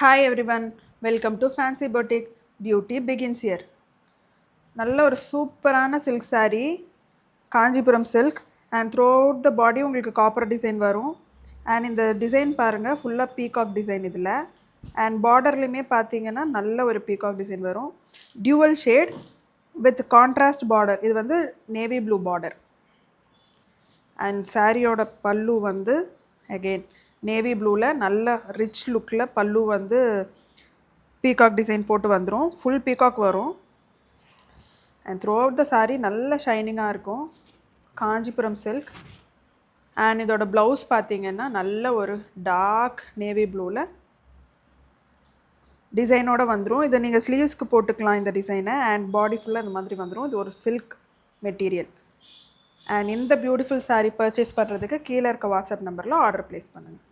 Hi everyone, welcome to Fancy Boutique. Beauty begins here. நல்ல ஒரு சூப்பரான silk saree Kanchipuram silk and throughout the body உங்களுக்கு copper design வரும். And இந்த design பாருங்கள் ஃபுல்லாக பீகாக் டிசைன் இதில். அண்ட் பார்டர்லையுமே பார்த்தீங்கன்னா நல்ல ஒரு பீகாக் டிசைன் வரும். Dual shade with contrast border. இது வந்து நேவி ப்ளூ பார்டர். அண்ட் சாரியோட பல்லு வந்து அகெயின் நேவி ப்ளூவில் நல்ல ரிச் லுக்கில் பல்லு வந்து பீகாக் டிசைன் போட்டு வந்துடும். ஃபுல் பீகாக் வரும். And throughout the saree நல்ல ஷைனிங்காக இருக்கும். காஞ்சிபுரம் சில்க். அண்ட் இதோட ப்ளவுஸ் பார்த்தீங்கன்னா நல்ல ஒரு டார்க் நேவி ப்ளூவில் டிசைனோடு வந்துடும். இதை நீங்கள் ஸ்லீவ்ஸ்க்கு போட்டுக்கலாம் இந்த டிசைனை. அண்ட் பாடி ஃபுல்லாக இந்த மாதிரி வந்துடும். இது ஒரு சில்க் மெட்டீரியல். அண்ட் இந்த பியூட்டிஃபுல் saree பர்ச்சேஸ் பண்ணுறதுக்கு கீழே இருக்க வாட்ஸ்அப் நம்பரில் ஆர்டர் ப்ளேஸ் பண்ணுங்கள்.